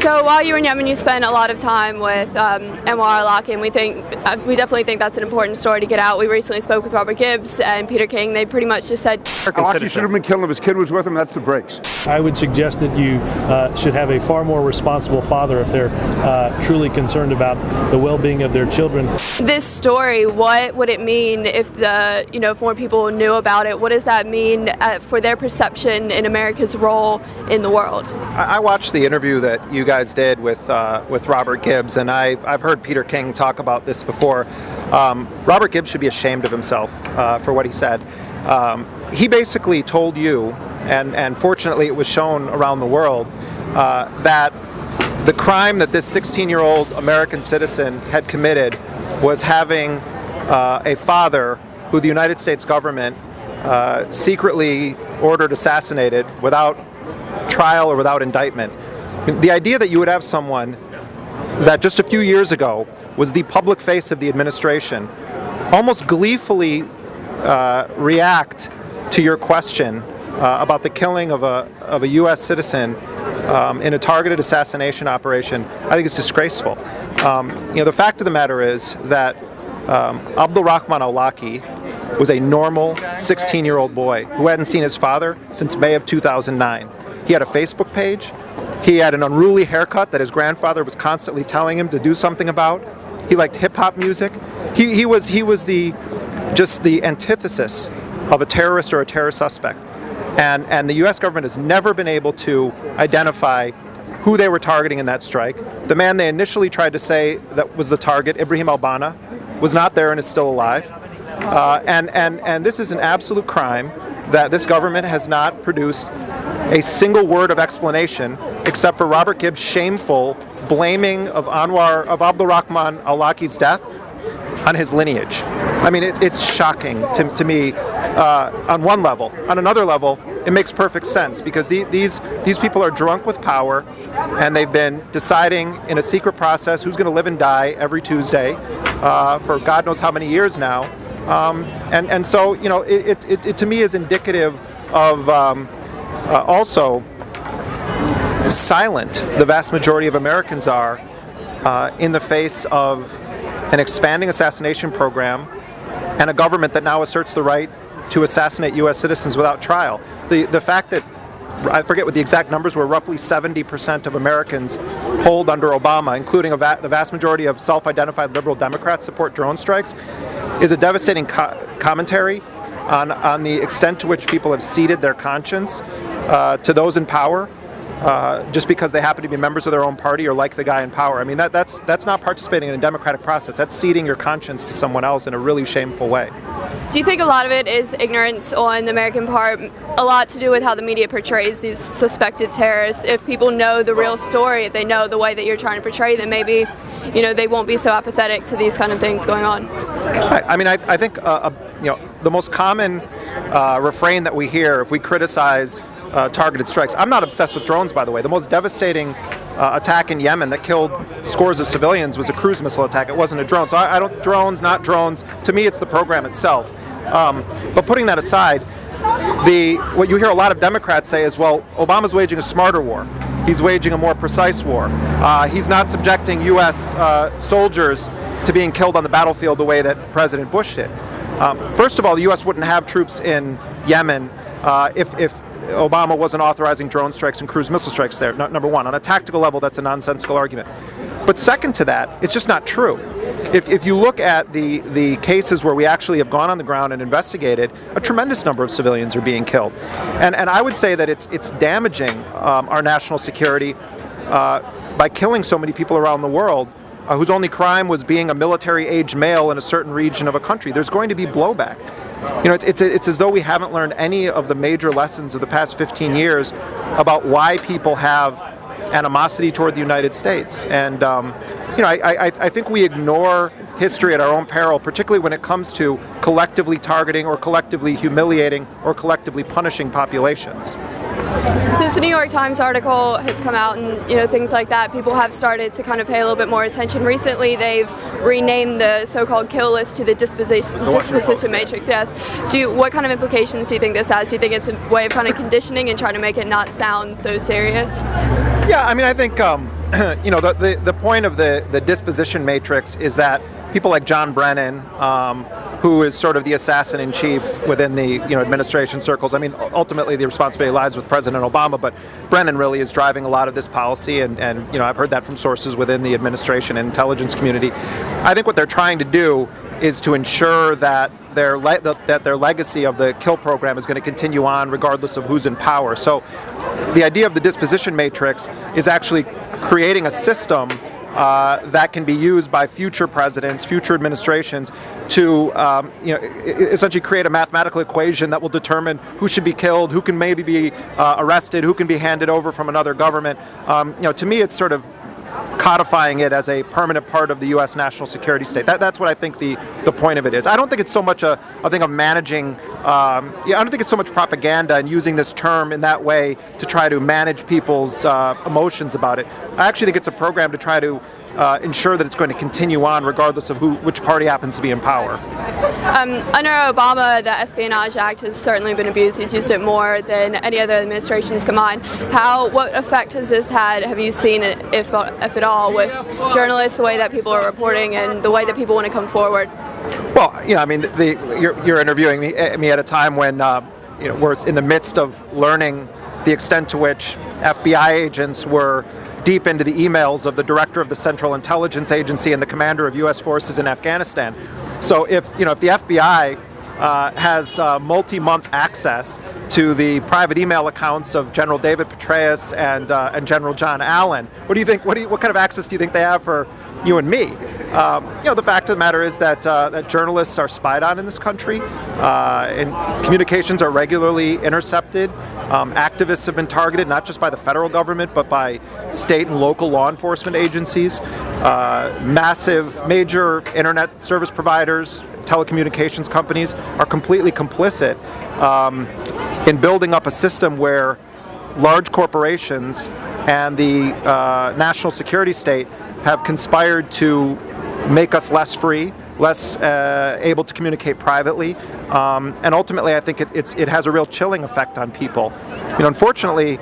So while you were in Yemen, you spent a lot of time with Anwar al-Awlaki, and we definitely think that's an important story to get out. We recently spoke with Robert Gibbs and Peter King. They pretty much just said al-Awlaki should have been killed if his kid was with him. That's the breaks. I would suggest that you should have a far more responsible father if they're truly concerned about the well-being of their children. This story, what would it mean if if more people knew about it? What does that mean for their perception in America's role in the world? I watched the interview that you guys did with Robert Gibbs, and I've heard Peter King talk about this before. Robert Gibbs should be ashamed of himself for what he said. He basically told you, and fortunately it was shown around the world, that the crime that this 16-year-old American citizen had committed was having a father who the United States government secretly ordered assassinated without trial or without indictment. The idea that you would have someone that just a few years ago was the public face of the administration almost gleefully react to your question about the killing of a U.S. citizen in a targeted assassination operation, I think it's disgraceful. The fact of the matter is that Abdulrahman al-Awlaki was a normal 16-year-old boy who hadn't seen his father since May of 2009. He had a Facebook page. He had an unruly haircut that his grandfather was constantly telling him to do something about. He liked hip-hop music. He was just the antithesis of a terrorist or a terror suspect. And the U.S. government has never been able to identify who they were targeting in that strike. The man they initially tried to say that was the target, Ibrahim al-Bana, was not there and is still alive. And this is an absolute crime that this government has not produced a single word of explanation except for Robert Gibbs' shameful blaming of Abdulrahman al-Awlaki's death on his lineage. I mean, it's shocking to me on one level. On another level, it makes perfect sense because these people are drunk with power, and they've been deciding in a secret process who's going to live and die every Tuesday for God knows how many years now. And so, it to me is indicative of also silent the vast majority of Americans are in the face of an expanding assassination program and a government that now asserts the right to assassinate U.S. citizens without trial. The fact that, I forget what the exact numbers were, roughly 70% of Americans polled under Obama, including the vast majority of self-identified liberal Democrats, support drone strikes, is a devastating commentary on the extent to which people have ceded their conscience to those in power just because they happen to be members of their own party or like the guy in power. I mean, that's not participating in a democratic process. That's ceding your conscience to someone else in a really shameful way. Do you think a lot of it is ignorance on the American part, a lot to do with how the media portrays these suspected terrorists? If people know the real story, if they know the way that you're trying to portray them, maybe they won't be so apathetic to these kind of things going on. I mean, I think the most common refrain that we hear if we criticize targeted strikes. I'm not obsessed with drones, by the way. The most devastating attack in Yemen that killed scores of civilians was a cruise missile attack. It wasn't a drone. So I don't, drones, not drones. To me, it's the program itself. But putting that aside, what you hear a lot of Democrats say is, well, Obama's waging a smarter war. He's waging a more precise war. He's not subjecting U.S. soldiers to being killed on the battlefield the way that President Bush did. First of all, the U.S. wouldn't have troops in Yemen if Obama wasn't authorizing drone strikes and cruise missile strikes there, number one. On a tactical level, that's a nonsensical argument. But second to that, it's just not true. If you look at the cases where we actually have gone on the ground and investigated, a tremendous number of civilians are being killed. And I would say that it's damaging our national security by killing so many people around the world whose only crime was being a military-aged male in a certain region of a country. There's going to be blowback. It's as though we haven't learned any of the major lessons of the past 15 years about why people have animosity toward the United States. And I think we ignore history at our own peril, particularly when it comes to collectively targeting or collectively humiliating or collectively punishing populations. Since the New York Times article has come out and things like that, people have started to kind of pay a little bit more attention. Recently, they've renamed the so-called kill list to the disposition matrix. Yes. What kind of implications do you think this has? Do you think it's a way of kind of conditioning and trying to make it not sound so serious? Yeah, I mean, I think the point of the disposition matrix is that people like John Brennan, who is sort of the assassin-in-chief within the administration circles. I mean, ultimately the responsibility lies with President Obama, but Brennan really is driving a lot of this policy, and I've heard that from sources within the administration and intelligence community. I think what they're trying to do is to ensure that their legacy of the kill program is going to continue on regardless of who's in power. So the idea of the disposition matrix is actually creating a system that can be used by future presidents, future administrations, to essentially create a mathematical equation that will determine who should be killed, who can maybe be arrested, who can be handed over from another government. To me, it's sort of codifying it as a permanent part of the U.S. national security state. That's what I think the point of it is. I don't think it's so much a thing of managing. I don't think it's so much propaganda and using this term in that way to try to manage people's emotions about it. I actually think it's a program to try to ensure that it's going to continue on regardless of which party happens to be in power. Under Obama, the Espionage Act has certainly been abused. He's used it more than any other administrations combined. What effect has this had? Have you seen it, if at all, with journalists, the way that people are reporting and the way that people want to come forward? Well, I mean, you're interviewing me at a time when we're in the midst of learning the extent to which FBI agents were deep into the emails of the director of the Central Intelligence Agency and the commander of U.S. forces in Afghanistan. So if the FBI has multi-month access to the private email accounts of General David Petraeus and General John Allen, what do you think? What kind of access do you think they have for you and me? The fact of the matter is that journalists are spied on in this country, and communications are regularly intercepted. Activists have been targeted not just by the federal government but by state and local law enforcement agencies. Major internet service providers, telecommunications companies are completely complicit in building up a system where large corporations and the national security state have conspired to make us less free, less able to communicate privately, and ultimately I think it has a real chilling effect on people. Unfortunately,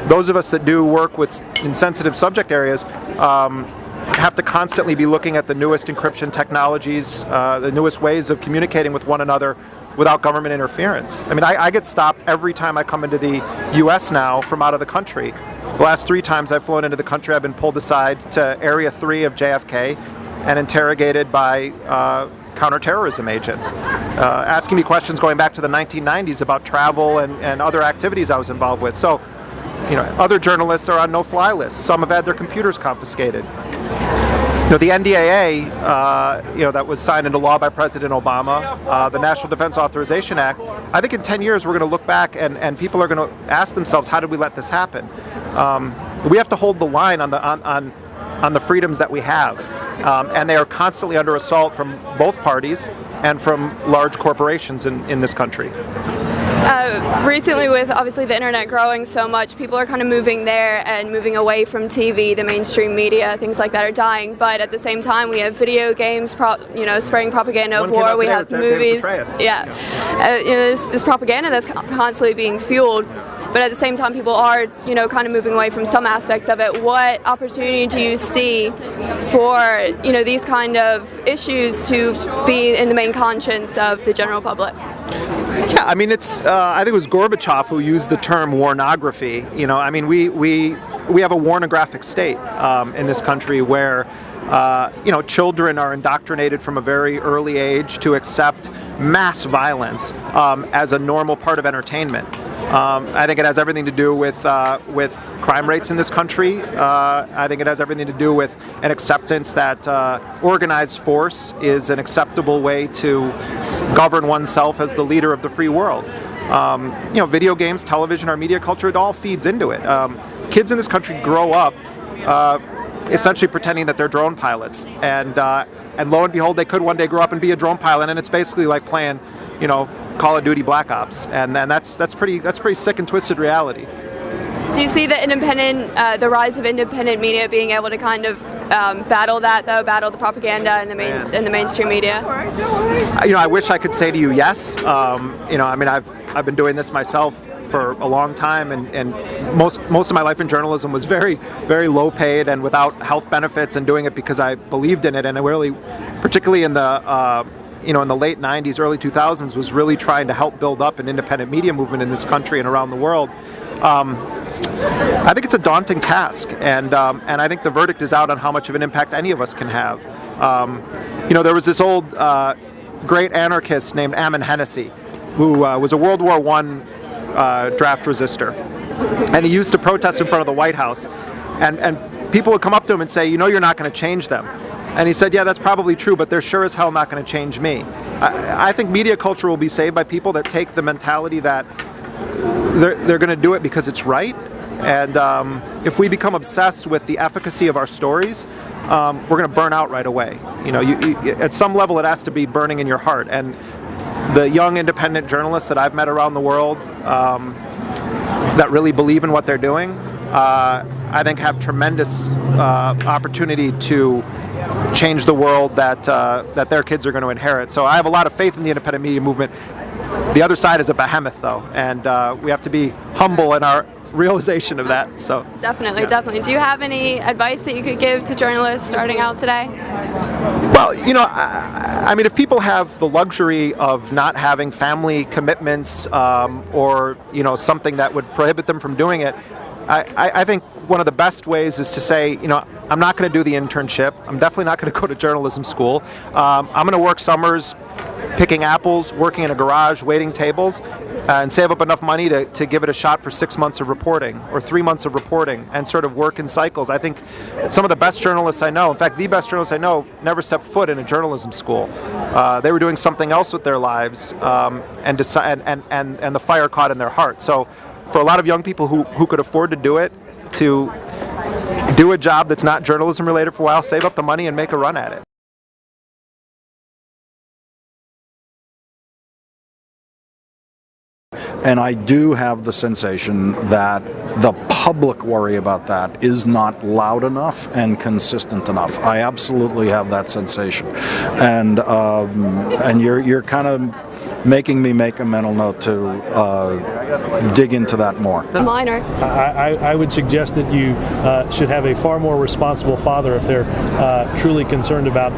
those of us that do work in sensitive subject areas have to constantly be looking at the newest encryption technologies, the newest ways of communicating with one another without government interference. I mean, I get stopped every time I come into the U.S. now from out of the country. The last 3 times I've flown into the country, I've been pulled aside to Area 3 of JFK and interrogated by counterterrorism agents, asking me questions going back to the 1990s about travel and other activities I was involved with. So, other journalists are on no-fly lists. Some have had their computers confiscated. The NDAA, that was signed into law by President Obama, the National Defense Authorization Act, I think in 10 years we're going to look back and people are going to ask themselves, how did we let this happen? We have to hold the line on the freedoms that we have, and they are constantly under assault from both parties and from large corporations in this country. Recently, with obviously the internet growing so much, people are kind of moving there and moving away from TV, the mainstream media, things like that are dying. But at the same time, we have video games, spreading propaganda of war. We have movies. There's this propaganda that's constantly being fueled. But at the same time, people are, kind of moving away from some aspects of it. What opportunity do you see for, these kind of issues to be in the main conscience of the general public? Yeah, I mean, I think it was Gorbachev who used the term warnography. I mean, we have a warnographic state in this country where children are indoctrinated from a very early age to accept mass violence as a normal part of entertainment. I think it has everything to do with crime rates in this country. I think it has everything to do with an acceptance that organized force is an acceptable way to govern oneself as the leader of the free world. Video games, television, our media culture, it all feeds into it. Kids in this country grow up essentially pretending that they're drone pilots, and lo and behold, they could one day grow up and be a drone pilot, and it's basically like playing, Call of Duty Black Ops, and that's pretty sick and twisted reality. Do you see the rise of independent media being able to kind of battle the propaganda and the mainstream media? I wish I could say to you yes. I mean, I've been doing this myself for a long time, and most of my life in journalism was very, very low paid and without health benefits, and doing it because I believed in it. And I really, particularly in the in the late 90s, early 2000s, was really trying to help build up an independent media movement in this country and around the world. I think it's a daunting task, and I think the verdict is out on how much of an impact any of us can have. There was this old great anarchist named Ammon Hennessy, who was a World War I draft resistor, and he used to protest in front of the White House, and people would come up to him and say, you're not going to change them. And he said, yeah, that's probably true, but they're sure as hell not going to change me. I think media culture will be saved by people that take the mentality that they're going to do it because it's right. And if we become obsessed with the efficacy of our stories, we're going to burn out right away. At some level, it has to be burning in your heart. And the young independent journalists that I've met around the world that really believe in what they're doing, I think have tremendous opportunity to change the world that their kids are going to inherit. So I have a lot of faith in the independent media movement. The other side is a behemoth, though, and we have to be humble in our realization of that. So definitely. Do you have any advice that you could give to journalists starting out today? Well, I mean, if people have the luxury of not having family commitments or something that would prohibit them from doing it, I think one of the best ways is to say, I'm not going to do the internship. I'm definitely not going to go to journalism school. I'm going to work summers picking apples, working in a garage, waiting tables, and save up enough money to give it a shot for 6 months of reporting or 3 months of reporting, and sort of work in cycles. I think some of the best journalists I know, in fact, the best journalists I know, never stepped foot in a journalism school. They were doing something else with their lives, and the fire caught in their heart. So for a lot of young people who could afford to do it, to do a job that's not journalism related for a while, save up the money and make a run at it. And I do have the sensation that the public worry about that is not loud enough and consistent enough. I absolutely have that sensation, and you're kind of making me make a mental note to dig into that more. Minor. I would suggest that you should have a far more responsible father if they're truly concerned about